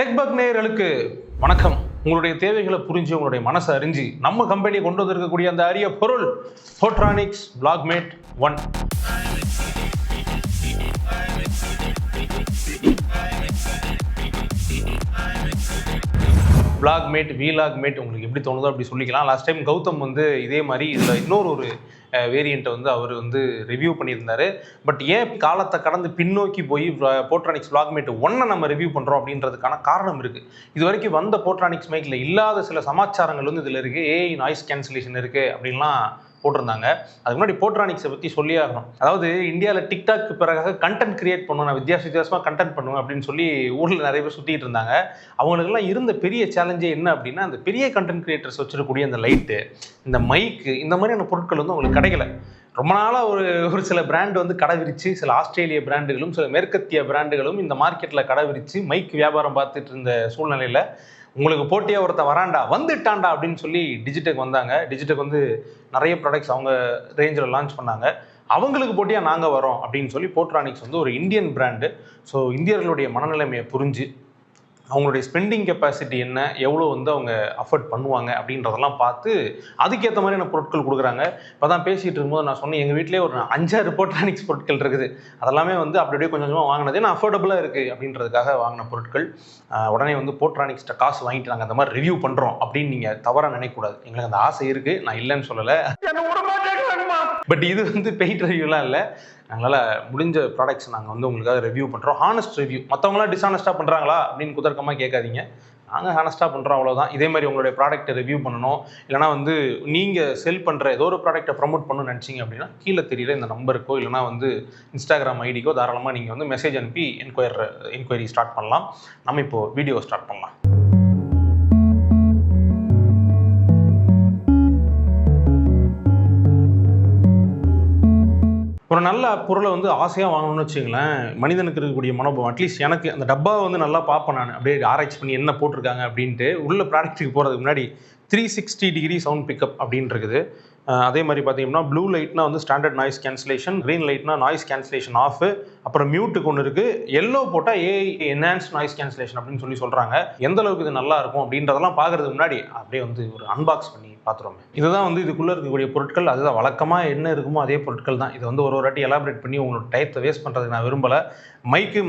டெக்பக் நேயர்களுக்கு வணக்கம். உங்களுடைய தேவைகளை புரிஞ்சு உங்களுடைய மனசை அறிஞ்சு நம்ம கம்பெனி கொண்டு வந்திருக்கக்கூடிய அந்த அரிய பொருள் போட்ரானிக்ஸ் VlogMate 1. VlogMate உங்களுக்கு எப்படி தோணுதோ அப்படி சொல்லிக்கலாம். லாஸ்ட் டைம் கௌதம் வந்து இதே மாதிரி இதில் இன்னொரு வேரியண்ட்டை வந்து அவர் வந்து ரிவ்யூ பண்ணியிருந்தாரு. பட் ஏன் காலத்தை கடந்து பின்னோக்கி போய் போட்ரானிக்ஸ் VlogMate 1 நம்ம ரிவ்யூ பண்ணுறோம் அப்படின்றதுக்கான காரணம் இருக்குது. இது வரைக்கும் வந்த போட்ரானிக்ஸ் மைக்கில் இல்லாத சில சமாச்சாரங்கள் வந்து இதில் இருக்குது. ஏஐ நாய்ஸ் கேன்சலேஷன் இருக்குது அப்படின்லாம் போட்டிருந்தாங்க. அதுக்கு முன்னாடி போட்ரானிக்ஸை பற்றி சொல்லி ஆகணும். அதாவது இந்தியாவில் டிக்டாக் பிறகு கண்டென்ட் கிரியேட் பண்ணுவோம், நான் வித்தியாசமாக கண்டென்ட் பண்ணுவேன் அப்படின்னு சொல்லி ஊரில் நிறைய பேர் சுற்றிட்டு இருந்தாங்க. அவங்களுக்கெல்லாம் இருந்த பெரிய சேலஞ்சே என்ன அப்படின்னா, அந்த பெரிய கண்டென்ட் கிரியேட்டர்ஸ் வச்சிருக்கக்கூடிய அந்த லைட்டு, இந்த மைக்கு, இந்த மாதிரியான பொருட்கள் வந்து அவங்களுக்கு கிடைக்கல. ரொம்ப நாளாக ஒரு சில பிராண்டு வந்து கடை விரிச்சு, சில ஆஸ்திரேலிய பிராண்டுகளும் சில மேற்கத்திய பிராண்டுகளும் இந்த மார்க்கெட்டில் கடை விரிச்சு மைக் வியாபாரம் பார்த்துட்டு இருந்த சூழ்நிலையில் உங்களுக்கு போட்டியாக ஒருத்தன் வராண்டா வந்துட்டாண்டா அப்படின்னு சொல்லி டிஜிடெக் வந்தாங்க. டிஜிடெக் வந்து நிறைய ப்ராடக்ட்ஸ் அவங்க ரேஞ்சில் லான்ச் பண்ணாங்க. அவங்களுக்கு போட்டியாக நாங்கள் வரோம் அப்படின்னு சொல்லி போட்ரானிக்ஸ் வந்து ஒரு இந்தியன் பிராண்டு. ஸோ இந்தியர்களுடைய மனநிலைமையை புரிஞ்சு அவங்களுடைய ஸ்பெண்டிங் கெப்பாசிட்டி என்ன, எவ்வளோ வந்து அவங்க அஃபோர்ட் பண்ணுவாங்க அப்படின்றதெல்லாம் பார்த்து அதுக்கேற்ற மாதிரியான பொருட்கள் கொடுக்குறாங்க. இப்போ தான் பேசிகிட்டு இருக்கும்போது நான் சொன்னேன், எங்கள் வீட்டிலே ஒரு 5-6 போட்ரானிக்ஸ் பொருட்கள் இருக்குது. அதெல்லாமே வந்து அப்படியே கொஞ்சம் கொஞ்சமாக வாங்கினது நான் அஃபோர்டபுளாக இருக்குது அப்படின்றதுக்காக வாங்கின பொருட்கள். உடனே வந்து போட்ரானிக்ஸ்கிட்ட காசு வாங்கிட்டு நாங்கள் அந்த மாதிரி ரிவ்யூ பண்ணுறோம் அப்படின்னு நீங்கள் தவறாக நினைக்கக்கூடாது. எங்களுக்கு அந்த ஆசை இருக்குது, நான் இல்லைன்னு சொல்லலை. பட் இது வந்து பெய்ட் ரிவ்யூலாம் இல்லை. நாங்களால் முடிஞ்ச ப்ராடக்ட்ஸ் நாங்கள் வந்து உங்களுக்காக ரிவ்யூ பண்ணுறோம். Honest review. மற்றவங்களாம் டிஸ்ஹானஸ்ட்டாக பண்ணுறாங்களா அப்படின்னு குதர்க்கமாக கேட்காதீங்க. நாங்கள் ஹானஸ்ட்டாக பண்ணுறோம், அவ்வளோதான். இதே மாதிரி உங்களுடைய ப்ராடக்ட்டை ரிவ்யூ பண்ணணும், இல்லைனா வந்து நீங்கள் செல் பண்ணுற ஏதோ ஒரு ப்ராடக்ட்டை ப்ரமோட் பண்ணணும்னு நினச்சிங்க அப்படின்னா கீழே தெரியல இந்த நம்பருக்கோ இல்லைனா வந்து இன்ஸ்டாகிராம் ஐடிக்கோ தாராளமாக நீங்கள் வந்து மெசேஜ் அனுப்பி என்கொயரி ஸ்டார்ட் பண்ணலாம். நம்ம இப்போது வீடியோ ஸ்டார்ட் பண்ணலாம். ஒரு நல்ல பொருளை வந்து ஆசையாக வாங்கணும்னு வச்சுங்களேன், மனிதனுக்கு இருக்கக்கூடிய மனோபாவம். அட்லீஸ்ட் எனக்கு அந்த டப்பாவை வந்து நல்லா பார்ப்பேன், நான் அப்படியே ஆராய்ச்சி பண்ணி என்ன போட்டிருக்காங்க அப்படின்ட்டு. உள்ள ப்ராடக்ட்டுக்கு போகிறதுக்கு முன்னாடி 360 டிகிரி சவுண்ட் பிக்கப் அப்படின்னு இருக்குது. அதே மாதிரி பார்த்தீங்கன்னா ப்ளூ லைட்னா வந்து ஸ்டாண்டர்ட் நாய்ஸ் கேன்சலேஷன், க்ரீன் லைட்னா நாய்ஸ் கேன்சலேஷன் ஆஃப், அப்புறம் மியூட்டுக்கு ஒன்று இருக்குது, எல்லோ போட்டால் ஏஐ என்ஹான்ஸ் நாய்ஸ் கேன்சலேஷன் அப்படின்னு சொல்லி சொல்கிறாங்க. எந்த அளவுக்கு இது நல்லா இருக்கும் அப்படின்றதெல்லாம் பார்க்குறதுக்கு முன்னாடி அப்படியே வந்து ஒரு அன்பாக்ஸ் பண்ணி பார்த்துருவோமே. இதுதான் வந்து இதுக்குள்ளே இருக்கக்கூடிய பொருட்கள். அதுதான் வழக்கமாக என்ன இருக்குமோ அதே பொருட்கள் தான். இது வந்து ஒரு வாட்டி எலாபரேட் பண்ணி உங்களோட டயத்தை வேஸ்ட் பண்ணுறதுக்கு நான் விரும்பலை.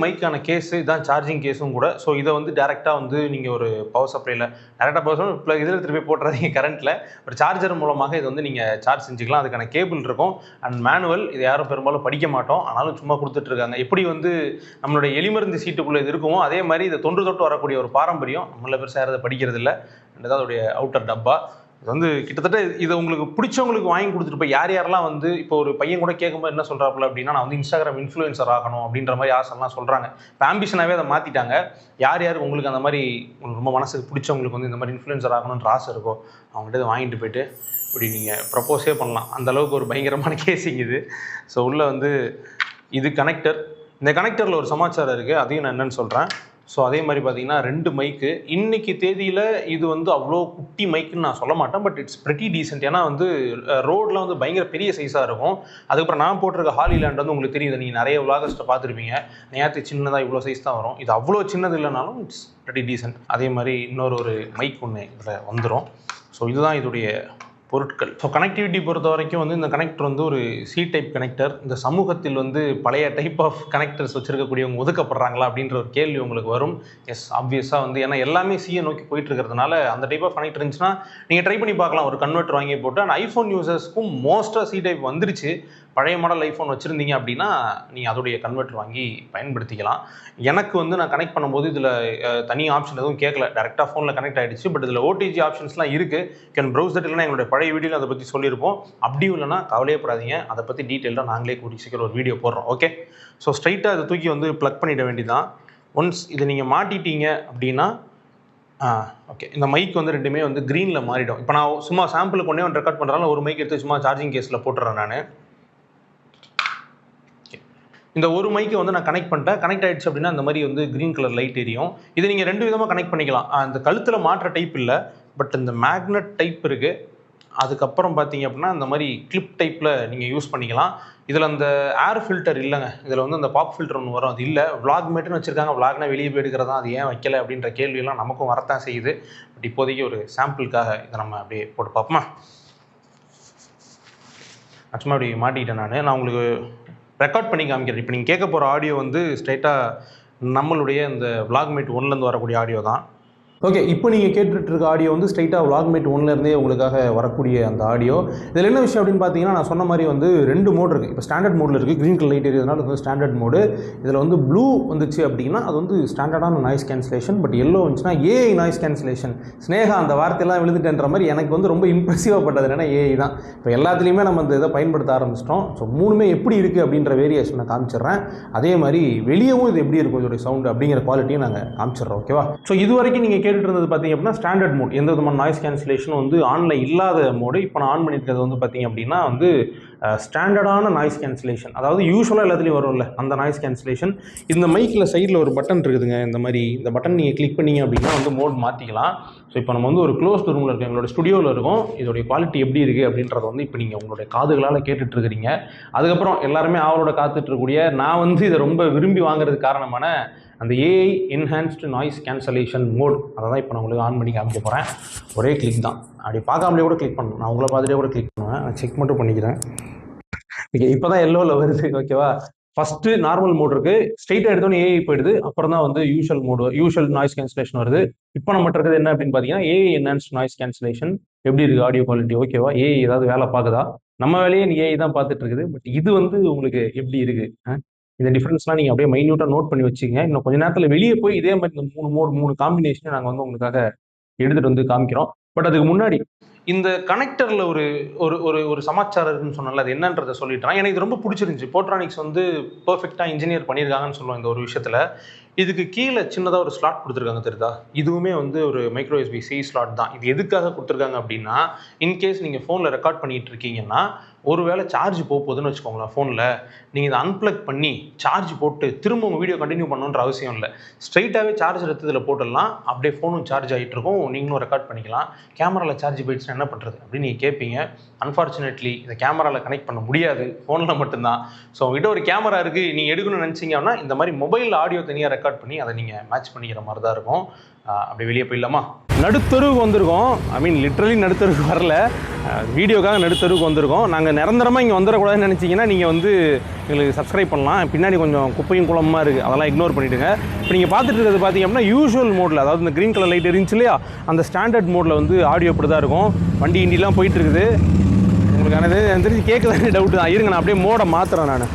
மைக்கான கேஸு இதான், சார்ஜிங் கேஸும் கூட. ஸோ இதை வந்து டேரெக்டாக வந்து நீங்கள் ஒரு பவர் சப்ளையில் டேரெக்டாக பவர் சப்ளை இதில் திருப்பி போட்டுறதீங்க கரண்ட்டில். ஒரு சார்ஜர் மூலமாக இதை வந்து நீங்கள் சார்ஜ் செஞ்சுக்கலாம். அதுக்கான கேபிள் இருக்கும் அண்ட் மேனுவல். இது யாரும் பெரும்பாலும் படிக்க மாட்டோம், ஆனாலும் சும்மா கொடுத்துட்ருக்காங்க. எப்படி வந்து நம்மளுடைய எலிமருந்து சீட்டுக்குள்ளே இது இருக்குமோ அதே மாதிரி இதை தொட்டு வரக்கூடிய ஒரு பாரம்பரியம் நம்மள பெருசாக யாரும் படிக்கிறது இல்லை. ரெண்டாவது அதோடைய அவுட்டர் டப்பா. இது வந்து கிட்டத்தட்ட இதை உங்களுக்கு பிடிச்சவங்களுக்கு வாங்கி கொடுத்துட்டு போய் யாரெல்லாம் வந்து இப்போ ஒரு பையன் கூட கேட்கும்போது என்ன சொல்கிறாப்புல அப்படின்னா, நான் வந்து இன்ஸ்டாகிராம் இன்ஃப்ளூயன்சர் ஆகணும் அப்படின்ற மாதிரி ஆசைலாம் சொல்கிறாங்க. இப்போ ஆம்பிஷனாகவே அதை மாற்றிட்டாங்க. யார் உங்களுக்கு அந்த மாதிரி ரொம்ப மனசுக்கு பிடிச்சவங்களுக்கு வந்து இந்த மாதிரி இன்ஃப்ளூயன்சர் ஆகணுன்ற ஆசை இருக்கோ அவங்கள்ட்ட இதை வாங்கிட்டு போயிட்டு இப்படி நீங்கள் ப்ரப்போஸே பண்ணலாம். அந்தளவுக்கு ஒரு பயங்கரமான கேசிங் இது. ஸோ உள்ளே வந்து இது கனெக்டர். இந்த கனெக்டரில் ஒரு சமாச்சாரம் இருக்குது, அதையும் நான் என்னென்னு சொல்கிறேன். ஸோ அதே மாதிரி பார்த்தீங்கன்னா 2 மைக்கு. இன்றைக்கி தேதியில் இது வந்து அவ்வளோ குட்டி மைக்குன்னு நான் சொல்ல மாட்டேன், பட் இட்ஸ் ப்ரெட்டி டீசென்ட். ஏன்னா வந்து ரோடில் வந்து பயங்கர பெரிய சைஸாக இருக்கும். அதுக்கப்புறம் நான் போட்டிருக்க ஹாலிலேண்ட் வந்து உங்களுக்கு தெரியுது, நீங்கள் நிறைய விலாகர்ஸ்ட்டை பார்த்துருப்பீங்க. நேற்று சின்னதாக இவ்வளோ சைஸ் தான் வரும். இது அவ்வளோ சின்னது இல்லைனாலும் இட்ஸ் ப்ரெட்டி டீசென்ட். அதே மாதிரி இன்னொரு மைக் ஒன்று இதில் வந்துடும். ஸோ இதுதான் இதோடைய பொருட்கள். ஸோ கனெக்டிவிட்டி பொறுத்த வரைக்கும் வந்து இந்த கனெக்டர் வந்து ஒரு சி டைப் கனெக்டர். இந்த சமூகத்தில் வந்து பழைய டைப் ஆஃப் கனெக்டர்ஸ் வச்சுருக்கக்கூடியவங்க ஒதுக்கப்படுறாங்களா அப்படின்ற ஒரு கேள்வி உங்களுக்கு வரும். எஸ், ஆப்வியஸாக வந்து ஏன்னா எல்லாமே சியை நோக்கி போயிட்டு இருக்கிறதுனால அந்த டைப் ஆஃப் கனெக்டர் இருந்துச்சுன்னா நீங்கள் ட்ரை பண்ணி பார்க்கலாம். ஒரு கன்வெர்ட்டர் வாங்கி போட்டு அண்ட் ஐஃபோன் யூசர்ஸ்க்கும் மோஸ்ட்டாக சி டைப் வந்துருச்சு. பழைய மாடல் ஐஃபோன் வச்சுருந்தீங்க அப்படின்னா நீங்கள் அதோடைய கன்வெர்ட்டர் வாங்கி பயன்படுத்திக்கலாம். எனக்கு வந்து நான் கனெக்ட் பண்ணும்போது இதில் தனி ஆப்ஷன் எதுவும் கேட்கல, டேரெக்டாக ஃபோனில் கனெக்ட் ஆகிடுச்சு. பட் இதில் ஓடிஜி ஆப்ஷன்ஸ்லாம் இருக்குது. Can browse that. இல்லைனா எங்களுடைய பழைய வீடியோவில் அதை பற்றி சொல்லியிருப்போம். அப்படியும் இல்லைனா கவலையப்படாதீங்க, அதை பற்றி டீட்டெயிலாக நாங்களே கூடிய சீக்கிரம் ஒரு வீடியோ போடுறோம். ஓகே, ஸோ ஸ்ட்ரைட்டாக அதை தூக்கி வந்து ப்ளக் பண்ணிட வேண்டியதான். ஒன்ஸ் இதை நீங்கள் மாட்டிட்டீங்க அப்படின்னா ஓகே, இந்த மைக் வந்து ரெண்டுமே வந்து க்ரீனில் மாறிடும். இப்போ நான் சும்மா சாம்பிளுக்கு ஒன்றே ஒன்று ரெக்கார்ட் பண்ணுறாலும் ஒரு மைக் எடுத்து சும்மா சார்ஜிங் கேஸில் போட்டுறேன் நான். இந்த ஒரு மைக்கை வந்து நான் கனெக்ட் பண்ணிட்டேன். கனெக்ட் ஆகிடுச்சு அப்படின்னா இந்த மாதிரி வந்து க்ரீன் கலர் லைட் எரியும். இதை நீங்கள் 2 விதமாக கனெக்ட் பண்ணிக்கலாம். அந்த கழுத்தில் மாற்ற டைப் இல்லை, பட் இந்த மேக்னெட் டைப் இருக்குது. அதுக்கப்புறம் பார்த்தீங்க அப்படின்னா இந்த மாதிரி கிளிப் டைப்பில் நீங்கள் யூஸ் பண்ணிக்கலாம். இதில் அந்த ஏர் ஃபில்டர் இல்லைங்க. இதில் வந்து அந்த பாப் ஃபில்டர் ஒன்று வரும், அது இல்லை. விளாக்மேட்டுன்னு வச்சுருக்காங்க. விளாக்னா வெளியே போய் எடுக்கிறதா, அது ஏன் வைக்கல அப்படின்ற கேள்வியெல்லாம் நமக்கும் வரத்தான் செய்யுது. பட் இப்போதைக்கு ஒரு சாம்பிளுக்காக இதை நம்ம அப்படியே போட்டு பார்ப்போமா. ஆக்சுவலாக அப்படி மாட்டிக்கிட்டேன் நான் உங்களுக்கு ரெக்கார்ட் பண்ணி காமிக்கிறேன். இப்போ நீங்கள் கேட்க போகிற ஆடியோ வந்து ஸ்ட்ரைட்டாக நம்மளுடைய இந்த விளாக்மேட் 1லேருந்து வரக்கூடிய ஆடியோ தான். ஓகே, இப்போ நீங்கள் கேட்டுட்டு இருக்க ஆடியோ வந்து ஸ்ட்ரைட்டாக விளாக்மேட் 1லேருந்தே உங்களுக்காக வரக்கூடிய அந்த ஆடியோ. இதில் என்ன விஷயம் அப்படின்னு பார்த்தீங்கன்னா, நான் சொன்ன மாதிரி வந்து 2 மோட் இருக்குது. இப்போ ஸ்டாண்டர்ட் மோடில் இருக்குது, க்ரீன் கலர் லைட் எரியதுனால இது வந்து ஸ்டாண்டர்ட் மோடு. இதில் வந்து ப்ளூ வந்துச்சு அப்படின்னா அது வந்து ஸ்டாண்டர்டான நாய்ஸ் கேன்சலேஷன். பட் எல்லோ வந்துச்சுன்னா ஏஐ நாய்ஸ் கேன்சலேஷன். ஸ்னேகா அந்த வார்த்தையெல்லாம் விழுந்துட்டேன்ற மாதிரி எனக்கு வந்து ரொம்ப இம்ப்ரெசிவாக பட்டது என்னன்னா ஏஐ தான். இப்போ எல்லாத்துலேயுமே நம்ம அந்த இதை பயன்படுத்த ஆரம்பிச்சிட்டோம். ஸோ 3மே எப்படி இருக்குது அப்படின்ற வேரியேஷனை காமிச்சிடுறேன். அதே மாதிரி வெளியவும் இது எப்படி இருக்கும் இதோடைய சவுண்டு அப்படிங்கிற குவாலிட்டியும் நாங்கள் காமிச்சிடுறோம். ஓகேவா? ஸோ இது வரைக்கும் நீங்கள் கேட்டுட்டு இருந்தது பார்த்தீங்க அப்படின்னா ஸ்டாண்டர்ட் மோட், எந்த விதமான நாய்ஸ் கேன்சலேஷனும் வந்து ஆனில் இல்லாத மோடு. இப்போ நான் ஆன் பண்ணியிருக்கிறது வந்து பார்த்தீங்க அப்படின்னா வந்து ஸ்டாண்டர்டான நாய்ஸ் கேன்சலேஷன், அதாவது யூஸ்வலாக எல்லாத்துலேயும் வரும்ல அந்த நாய்ஸ் கேன்சலேஷன். இந்த மைக்கில் சைடில் ஒரு பட்டன் இருக்குதுங்க. இந்த மாதிரி இந்த பட்டன் நீங்கள் கிளிக் பண்ணீங்க அப்படின்னா வந்து மோட் மாற்றிக்கலாம். ஸோ இப்போ நம்ம வந்து ஒரு க்ளோஸ்ட் ரூமில் இருக்கோம், எங்களோட ஸ்டுடியோவில் இருக்கும். இதோடைய குவாலிட்டி எப்படி இருக்குது அப்படின்றத வந்து இப்போ நீங்கள் உங்களுடைய காதுகளால் கேட்டுட்ருக்கிறீங்க. அதுக்கப்புறம் எல்லாருமே ஆவலோட காத்துட்ருக்கூடிய நான் வந்து இதை ரொம்ப விரும்பி வாங்குறதுக்கு காரணமான அந்த AI enhanced noise cancellation mode, அதை தான் இப்போ நான் உங்களுக்கு ஆன் பண்ணி காமிக்க போகிறேன். ஒரே கிளிக் தான், அப்படி பார்க்காமலே கூட கிளிக் பண்ணணும். நான் உங்களை பார்த்துட்டே கூட கிளிக் பண்ணுவேன். நான் செக் மட்டும் பண்ணிக்கிறேன். ஓகே, இப்போ தான் எல்லோவில் வருது. ஓகேவா? ஃபஸ்ட்டு நார்மல் மோட் இருக்குது, ஸ்ட்ரெயிட்டாக எடுத்தோன்னே ஏஐ போயிடுது. அப்புறம் தான் வந்து யூஷுவல் நாய்ஸ் கேன்சலேஷன் வருது. இப்போ நம்ம இருக்கிறது என்ன அப்படின்னு பார்த்தீங்கன்னா ஏஐ என்ஹான்ஸ்டு நாய்ஸ் கேன்சலேஷன். எப்படி இருக்குது ஆடியோ குவாலிட்டி? ஓகேவா? ஏஐ ஏதாவது வேலை பார்க்குதா? நம்ம வேலையே ஏஐ தான் பார்த்துட்டு இருக்குது. பட் இது வந்து உங்களுக்கு எப்படி இருக்குது? இந்த டிஃப்ரென்ஸ்லாம் நீங்கள் அப்படியே மைன்யூட்டாக நோட் பண்ணி வச்சுக்கங்க. இன்னும் கொஞ்சம் நேரத்தில் வெளியே போய் இதே மாதிரி இந்த 3 காம்பினேஷனை நாங்கள் வந்து உங்களுக்காக எடுத்துகிட்டு வந்து காமிக்கிறோம். பட் அதுக்கு முன்னாடி இந்த கனெக்டரில் ஒரு ஒரு ஒரு ஒரு சமாச்சாரம் இருக்குன்னு சொன்னால அது என்னன்றதை சொல்லிட்டேன். எனக்கு இது ரொம்ப பிடிச்சிருந்துச்சு. போட்ரானிக்ஸ் வந்து பர்ஃபெக்டாக இன்ஜினியர் பண்ணியிருக்காங்கன்னு சொல்லுவோம் இந்த ஒரு விஷயத்தில். இதுக்கு கீழே சின்னதாக ஒரு ஸ்லாட் கொடுத்துருக்காங்க தெரியுதா? இதுவுமே வந்து ஒரு மைக்ரோ யூஎஸ்பி சி ஸ்லாட் தான். இது எதுக்காக கொடுத்துருக்காங்க அப்படின்னா, இன்கேஸ் நீங்கள் ஃபோனில் ரெக்கார்ட் பண்ணிட்டு இருக்கீங்கன்னா, ஒருவேளை சார்ஜ் போகுதுன்னு வச்சுக்கோங்களேன் ஃபோனில், நீங்கள் இதை அன்பிளக் பண்ணி சார்ஜ் போட்டு திரும்ப உங்கள் வீடியோ கண்டினியூ பண்ணணுன்ற அவசியம் இல்லை. ஸ்ட்ரைட்டாகவே சார்ஜ் எடுத்து இதில் போட்டுடலாம். அப்படியே ஃபோனும் சார்ஜ் ஆகிட்டு இருக்கும், நீங்களும் ரெக்கார்ட் பண்ணிக்கலாம். கேமராவில் சார்ஜ் போயிடுச்சுன்னா என்ன பண்ணுறது அப்படின்னு நீங்கள் கேட்பீங்க. அன்ஃபார்ச்சுனேட்லி இதை கேமராவில் கனெக்ட் பண்ண முடியாது, ஃபோனில் மட்டும்தான். ஸோ உங்ககிட்ட ஒரு கேமரா இருக்குது, நீங்கள் எடுக்கணும்னு நினச்சிங்க அப்படின்னா இந்த மாதிரி மொபைல் ஆடியோ தனியாக ரெக்கார்ட் பண்ணி அதை நீங்கள் மேட்ச் பண்ணிக்கிற மாதிரி தான் இருக்கும். அப்படி வெளியே போயிடலாமா? நடுத்தருவுக்கு வந்திருக்கோம். ஐ மீன் லிட்ரலி நடுத்தருவுக்கு வரல, வீடியோக்காக நடுத்தருவுக்கு வந்திருக்கோம். நாங்கள் நிரந்தரமாக இங்கே வந்துடக்கூடாதுன்னு நினச்சிங்கன்னா நீங்கள் வந்து எங்களுக்கு சப்ஸ்கிரைப் பண்ணலாம். பின்னாடி கொஞ்சம் குப்பையும் குளமாக இருக்குது, அதெல்லாம் இக்னோர் பண்ணிவிடுங்க. இப்போ நீங்கள் பார்த்துட்டு இருக்கிறது பார்த்தீங்க அப்படின்னா யூஷுவல் மோடில், அதாவது இந்த க்ரீன் கலர் லைட் இருந்துச்சு இல்லையா, அந்த ஸ்டாண்டர்ட் மோடில் வந்து ஆடியோ இப்படி தான் இருக்கும். வண்டி இண்டிலாம் போயிட்டு இருக்குது. உங்களுக்கு எனக்கு தெரிஞ்சு கேட்குதானே டவுட்டு தான். இருங்க நான் அப்படியே மோடை மாற்றுறேன் நான்.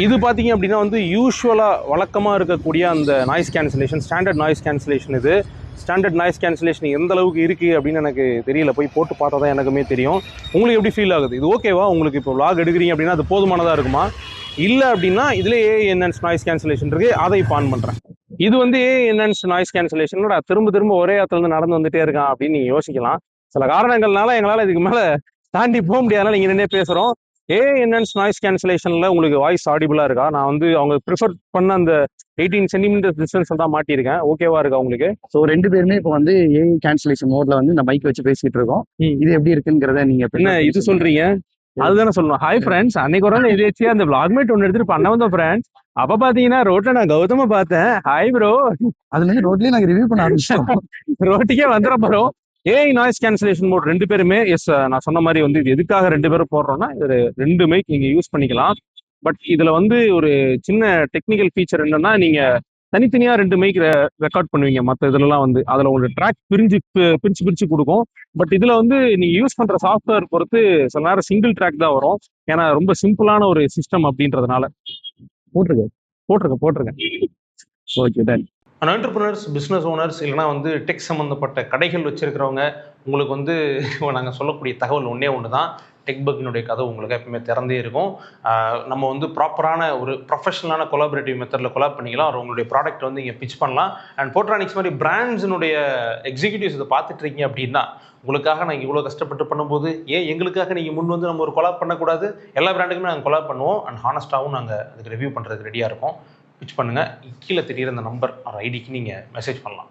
இது பார்த்தீங்க அப்படின்னா வந்து யூஷுவலாக வழக்கமாக இருக்கக்கூடிய அந்த noise cancellation, standard noise cancellation. இது ஸ்டாண்டர்ட் நாய்ஸ் கேன்சலேஷன் எந்த அளவுக்கு இருக்குது அப்படின்னு எனக்கு தெரியல, போய் போட்டு பார்த்தா தான் எனக்குமே தெரியும். உங்களுக்கு எப்படி ஃபீல் ஆகுது? இது ஓகேவா உங்களுக்கு? இப்போ vlog எடுக்கிறீங்க அப்படின்னா அது போதுமானதாக இருக்குமா? இல்லை அப்படின்னா இதில் ஏஐ என்ஹான்ஸ்டு நாய்ஸ் கேன்சலேஷன் இருக்குது, அதை இப்போ ஆன் பண்ணுறேன். இது வந்து ஏஐ என்ஹான்ஸ்டு நாய்ஸ் கேன்சலேஷனோட திரும்ப ஒரே இடத்துலேருந்து நடந்து வந்துட்டே இருக்கான் அப்படின்னு நீங்கள் யோசிக்கலாம். சில காரணங்கள்னால எங்களால் இதுக்கு மேலே தாண்டி போக முடியாதனால நீங்கள் நின்று பேசுகிறோம். ஏஐ என்ஹான்ஸ்டு நாய்ஸ் கேன்சலேஷனில் உங்களுக்கு வாய்ஸ் ஆடிபிளாக இருக்கா? நான் வந்து அவங்க ப்ரிஃபர் பண்ண அந்த 18 சென்டிமீட்டர் டிஸ்டன்ஸ் தான் மாட்டியிருக்கேன். ஓகேவா இருக்கா உங்களுக்கு? ஸோ 2 பேருமே இப்போ வந்து ஏஐ கேன்சலேஷன் மோட்ல வந்து இந்த மைக் வச்சு பேசிட்டு இருக்கோம். இது எப்படி இருக்குங்கிறத நீங்க என்ன இது சொல்றீங்க? அதுதானே சொல்லணும். ஹாய் ஃப்ரெண்ட்ஸ், அன்னைக்கு ஒரு நாள் எதேச்சியா அந்த vlogmate ஒன்று எடுத்துட்டு பண்ண வந்தோம் ஃப்ரெண்ட்ஸ். அப்ப பாத்தீங்கன்னா ரோட்ல நான் கௌதம பார்த்தேன். Hi bro. அதுல இருந்து ரோட்லயே நாங்க ரிவ்யூ பண்ண ஆரம்பிச்சோம். ரோட்டுக்கே வந்துட போறோம். ஏஐ நாய்ஸ் கேன்சலேஷன் மோட் 2 பேருமே நான் சொன்ன மாதிரி வந்து இது எதுக்காக 2 பேரும் போடுறோம்னா, இது 2 மைக் நீங்க யூஸ் பண்ணிக்கலாம். பட் இதுல வந்து ஒரு சின்ன டெக்னிக்கல் ஃபீச்சர் என்னன்னா, நீங்க தனித்தனியா 2 மைக் ரெக்கார்ட் பண்ணுவீங்க. மற்ற இதுலலாம் வந்து அதுல ஒரு ட்ராக் பிரிச்சு கொடுக்கும். பட் இதுல வந்து நீங்க யூஸ் பண்ற சாஃப்ட்வேர் பொறுத்து சில நேரம் சிங்கிள் ட்ராக் தான் வரும். ஏன்னா ரொம்ப சிம்பிளான ஒரு சிஸ்டம் அப்படின்றதுனால. போட்டிருக்கேன். Okay done. Entrepreneurs, business owners, இல்லைனா வந்து டெக் சம்மந்தப்பட்ட கடைகள் வச்சிருக்கிறவங்க, உங்களுக்கு வந்து நாங்கள் சொல்லக்கூடிய தகவல் ஒன்று தான். டெக்பக்கினுடைய கதவு உங்களுக்கு எப்பவுமே திறந்தே இருக்கும். நம்ம வந்து ப்ராப்பரான ஒரு ப்ரொஃபஷனலான கொலாபரேட்டிவ் மெத்தடில் கொலாப் பண்ணிக்கலாம். உங்களுடைய ப்ராடக்ட் வந்து இங்கே பிச் பண்ணலாம். அண்ட் போட்ரானிக்ஸ் மாதிரி பிராண்ட்ஸினுடைய எக்ஸிக்யூட்டிவ்ஸ் இதை பார்த்துட்டு இருக்கீங்க அப்படின்னா, உங்களுக்காக நாங்கள் இவ்வளோ கஷ்டப்பட்டு பண்ணும்போது எங்களுக்காக நீங்கள் முன் வந்து நம்ம ஒரு கொலாப் பண்ணக்கூடாது? எல்லா பிராண்டுக்குமே நாங்கள் கொலாப் பண்ணுவோம். அண்ட் ஹானஸ்ட்டாகவும் நாங்கள் அதுக்கு ரிவ்யூ பண்ணுறதுக்கு ரெடியாக இருக்கோம். பிச் பண்ணுங்கள். கீழே தெரியிற இந்த நம்பர் ஆர் ஐடிக்கு நீங்கள் மெசேஜ் பண்ணலாம்.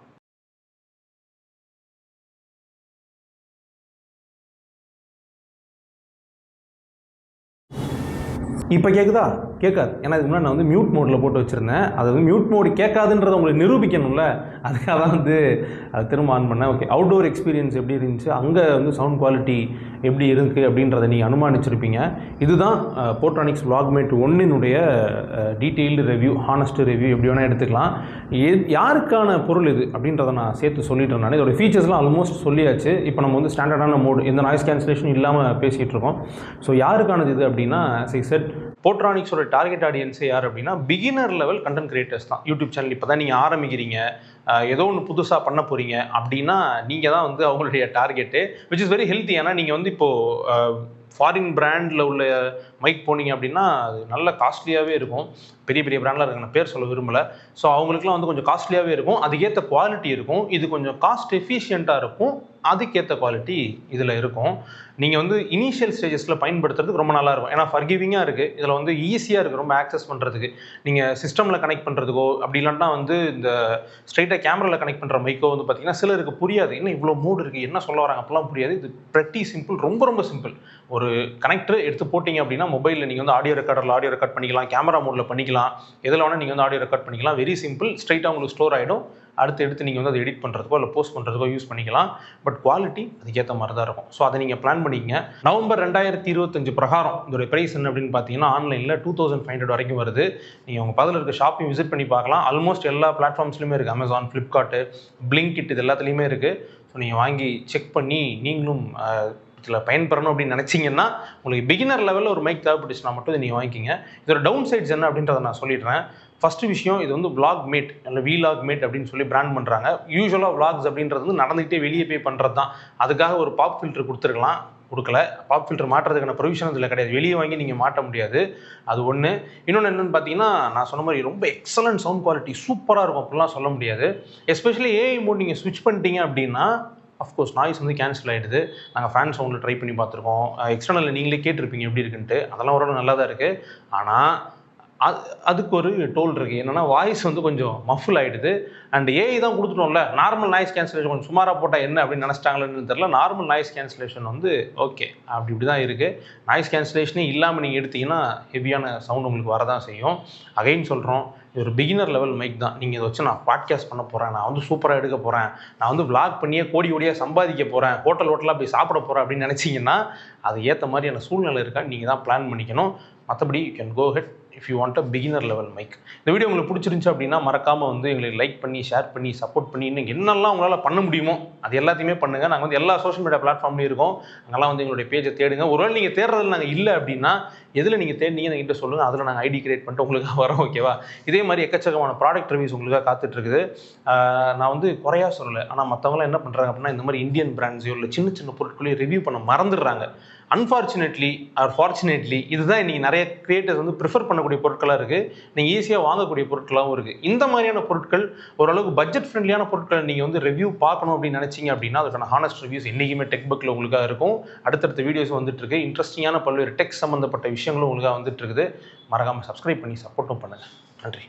இப்போ கேட்குதா? கேட்காது. ஏன்னா இதுக்கு முன்னாடி நான் வந்து மியூட் மோடில் போட்டு வச்சுருந்தேன். அது வந்து மியூட் மோடு கேட்காதுன்றதை உங்களுக்கு நிரூபிக்கணும்ல, அதுக்காக தான் வந்து அதை திரும்ப ஆன் பண்ணேன். ஓகே, அவுட்டோர் எக்ஸ்பீரியன்ஸ் எப்படி இருந்துச்சு, அங்கே வந்து சவுண்ட் குவாலிட்டி எப்படி இருக்குது அப்படின்றத நீங்கள் அனுமானிச்சிருப்பீங்க. இதுதான் போர்ட்ரானிக்ஸ் Vlogmate 1 detailed review, honest review, எப்படி வேணால் எடுத்துக்கலாம். யாருக்கான பொருள் இது அப்படின்றத நான் சேர்த்து சொல்லிட்டேன். நான் இதோட ஃபீச்சர்ஸ்லாம் ஆல்மோஸ்ட் சொல்லியாச்சு. இப்போ நம்ம வந்து ஸ்டாண்டர்டான மோடு, எந்த நாய்ஸ் கேன்சலேஷன் இல்லாமல் பேசிகிட்டு இருக்கோம். ஸோ யாருக்கானது இது அப்படின்னா, செட் போர்ட்ரானிக்ஸோட டார்கெட் ஆடியன்ஸே யார் அப்படின்னா, பிகினர் லெவல் கண்டென்ட் கிரியேட்டர்ஸ் தான். யூடியூப் சேனல் இப்போ தான் நீங்கள் ஆரம்பிக்கிறீங்க, ஏதோ ஒன்று புதுசாக பண்ண போகிறீங்க அப்படின்னா நீங்கள் தான் வந்து அவங்களுடைய target, which is very healthy. ஏன்னா நீங்கள் வந்து இப்போது ஃபாரின் பிராண்டில் உள்ள மைக் போனீங்க அப்படின்னா அது நல்ல காஸ்ட்லியாகவே இருக்கும். பெரிய பெரிய பிராண்டில் இருக்கு, நான் பேர் சொல்ல விரும்பலை. ஸோ அவங்களுக்குலாம் வந்து கொஞ்சம் காஸ்ட்லியாகவே இருக்கும், அதுக்கேற்ற குவாலிட்டி இருக்கும். இது கொஞ்சம் காஸ்ட் எஃபிஷியண்ட்டாக இருக்கும், அதுக்கேற்ற குவாலிட்டி இதில் இருக்கும். நீங்கள் வந்து இனிஷியல் ஸ்டேஜஸில் பயன்படுத்துறதுக்கு ரொம்ப நல்லா இருக்கும். ஏன்னா ஃபர்கிவிங்காக இருக்குது, இதில் வந்து ஈஸியாக இருக்குது ரொம்ப ஆக்சஸ் பண்ணுறதுக்கு. நீங்கள் சிஸ்டமில் கனெக்ட் பண்ணுறதுக்கோ அப்படி இல்லைன்னா வந்து இந்த ஸ்ட்ரைட்டாக கேமராவில் கனெக்ட் பண்ணுற மைக்கோ வந்து பார்த்தீங்கன்னா சிலருக்கு புரியாது. என்ன இவ்வளோ மோடு இருக்குது, என்ன சொல்ல வராங்க அப்படிலாம் புரியாது. இது ப்ரெட்டி சிம்பிள், ரொம்ப ரொம்ப சிம்பிள். ஒரு கனெக்டர் எடுத்து போட்டிங்க அப்படின்னா மொபைலில் நீங்கள் வந்து ஆடியோ ரெக்கார்டரில் ஆடியோ ரெக்கார்ட் பண்ணிக்கலாம், கேமரா மோடில் பண்ணிக்கலாம், எதில் வேணால் நீங்கள் வந்து ஆடியோ ரெக்கார்ட் பண்ணிக்கலாம். வெரி சிம்பிள், ஸ்ட்ரைட்டாக உங்களுக்கு ஸ்டோர் ஆகிடும். அடுத்து எடுத்து நீங்கள் வந்து அதை எடிட் பண்ணுறதுக்கோ இல்லை போஸ்ட் பண்ணுறதுக்கோ யூஸ் பண்ணிக்கலாம். பட் குவாலிட்டி அதுக்கேற்ற மாதிரி தான் இருக்கும். ஸோ அதை நீங்கள் பிளான் பண்ணிக்கங்க. நவம்பர் 2025 பிரகாரம் இதோட ப்ரைஸ் என்ன அப்படின்னு பார்த்தீங்கன்னா, ஆன்லைனில் 2500 வரைக்கும் வருது. நீங்கள் உங்கள் பதில் இருக்க ஷாப்பையும் விசிட் பண்ணி பார்க்கலாம். ஆல்மோஸ்ட் எல்லா பிளாட்ஃபார்ம்ஸ்லையுமே இருக்குது. அமேசான், ஃப்ளிப்கார்ட்டு, பிளிங்கிட், இது எல்லாத்துலேயுமே இருக்குது. ஸோ நீங்கள் வாங்கி செக் பண்ணி நீங்களும் இதில் பயன்பெறணும் அப்படின்னு நினச்சிங்கன்னா, உங்களுக்கு பிகினர் லெவலில் ஒரு மைக் தேவைப்பட்டுச்சுன்னா மட்டும் இதை நீங்கள் வாங்கிக்கிங்க. இதோட டவுன் சைட்ஸ் என்ன அப்படின்றத நான் சொல்லிடுறேன். ஃபஸ்ட்டு விஷயம், இது வந்து Vlogmate இல்லை Vlogmate அப்படின்னு சொல்லி பிராண்ட் பண்ணுறாங்க. யூஸ்வலாக vlogs அப்படின்றது வந்து நடந்துகிட்டே வெளியே போய் பண்ணுறது தான். அதுக்காக ஒரு பாப் ஃபில்டர் கொடுத்துருக்கலாம், கொடுக்கல. பாப் ஃபில்டர் மாட்டுறதுக்கான ப்ரொவிஷன் இதில் கிடையாது, வெளியே வாங்கி நீங்கள் மாட்ட முடியாது. அது ஒன்று. இன்னொன்று என்னென்னு பார்த்தீங்கன்னா, நான் சொன்ன மாதிரி ரொம்ப எக்ஸலண்ட் சவுண்ட் குவாலிட்டி, சூப்பராக இருக்கும் அப்படிலாம் சொல்ல முடியாது. எஸ்பெஷலி ஏஐ மோட் நீங்கள் ஸ்விட்ச் பண்ணிட்டீங்க அப்படின்னா அஃப்கோர்ஸ் நாய்ஸ் வந்து கேன்சல் ஆகிடுது. நாங்கள் ஃபேன் சவுண்டில் ட்ரை பண்ணி பார்த்துருக்கோம், எக்ஸ்டர்னலில் நீங்களே கேட்டிருப்பீங்க எப்படி இருக்குன்ட்டு. அதெல்லாம் ஓரளவு நல்லா தான் இருக்குது. ஆனால் அதுக்கு ஒரு டோல் இருக்குது. என்னென்னா வாய்ஸ் வந்து கொஞ்சம் மஃபுல் ஆகிடுது. அண்ட் ஏஐ தான் கொடுத்துட்டோம்ல, நார்மல் நாய்ஸ் கேன்சலேஷன் கொஞ்சம் சுமாராக போட்டால் என்ன அப்படின்னு நினச்சிட்டாங்களேன்னு தெரியல. நார்மல் நாய்ஸ் கேன்சலேஷன் வந்து ஓகே அப்படி தான் இருக்குது. நாய்ஸ் கேன்சலேஷனே இல்லாமல் நீங்கள் எடுத்தீங்கன்னா ஹெவியான சவுண்ட் உங்களுக்கு வரதான் செய்யும். அகைன் சொல்கிறோம், இது ஒரு பிகினர் லெவல் மைக் தான். நீங்கள் இதை வச்சு நான் பாட்காஸ்ட் பண்ண போகிறேன், நான் வந்து சூப்பராக எடுக்க போகிறேன், நான் வந்து vlog பண்ணியே கோடியாக சம்பாதிக்க போகிறேன், ஹோட்டலாக போய் சாப்பிட போகிறேன் அப்படின்னு நினச்சிங்கன்னா அது ஏற்ற மாதிரியான சூழ்நிலை இருக்கான்னு நீங்கள் தான் பிளான் பண்ணிக்கணும். மற்றபடி you can go ahead if you want a beginner level mic. இந்த வீடியோ உங்களுக்கு பிடிச்சிருந்துச்சு அப்படின்னா மறக்காமல் வந்து எங்களுக்கு லைக் பண்ணி, ஷேர் பண்ணி, சப்போர்ட் பண்ணி, இன்னும் என்னெல்லாம் உங்களால் பண்ண முடியுமோ அது எல்லாத்தையுமே பண்ணுங்கள். நாங்கள் வந்து எல்லா சோஷியல் மீடியா பிளாட்ஃபார்ம்லையும் இருக்கோம். அங்கெல்லாம் வந்து எங்களுடைய பேஜை தேடுங்க. ஒருவேளை நீங்கள் தேடுறதுல நாங்கள் இல்லை அப்படின்னா எதில் நீங்கள் தேடினீங்க என்கிட்ட சொல்லுங்கள், அதில் நாங்கள் ஐடி கிரியேட் பண்ணிட்டு உங்களுக்காக வரோம். ஓகேவா? இதே மாதிரி எக்கச்சக்கமான ப்ராடக்ட் ரிவ்யூஸ் உங்களுக்காக காத்துட்ருக்குது. நான் வந்து குறையாக சொல்லலை, ஆனால் மற்றவங்களாம் என்ன பண்ணுறாங்க அப்படின்னா இந்த மாதிரி இந்தியன் பிராண்ட்ஸையோ இல்லை சின்ன சின்ன பொருட்களையும் ரிவ்யூ பண்ண மறந்துடுறாங்க. அன்ஃபார்ச்சுனேட்லி ஆர் ஃபார்ச்சுனேட்லி இதுதான் இன்றைக்கி நிறைய கிரியேட்டர்ஸ் வந்து ப்ரிஃபர் பண்ணக்கூடிய பொருட்களாக இருக்குது. நீங்கள் ஈஸியாக வாங்கக்கூடிய பொருட்களாகவும் இருக்குது. இந்த மாதிரியான பொருட்கள், ஓரளவுக்கு பட்ஜெட் ஃப்ரெண்ட்லியான பொருட்களை நீங்கள் வந்து ரிவ்யூ பார்க்கணும் அப்படின்னு நினச்சிங்க அப்படின்னா அதுக்கான ஹானஸ்ட் ரிவ்யூஸ் என்றைக்குமே டெக் பக்கில் உங்களுக்காக இருக்கும். அடுத்தடுத்த வீடியோஸ் வந்துட்டுருக்கு. இன்ட்ரெஸ்டிங்கான பல்வேறு டெக் சம்மந்தப்பட்ட விஷயங்களும் உங்களுக்காக வந்துட்டு இருக்குது. மறக்காமல் சப்ஸ்கிரைப் பண்ணி சப்போர்ட்டும் பண்ணுங்கள். நன்றி.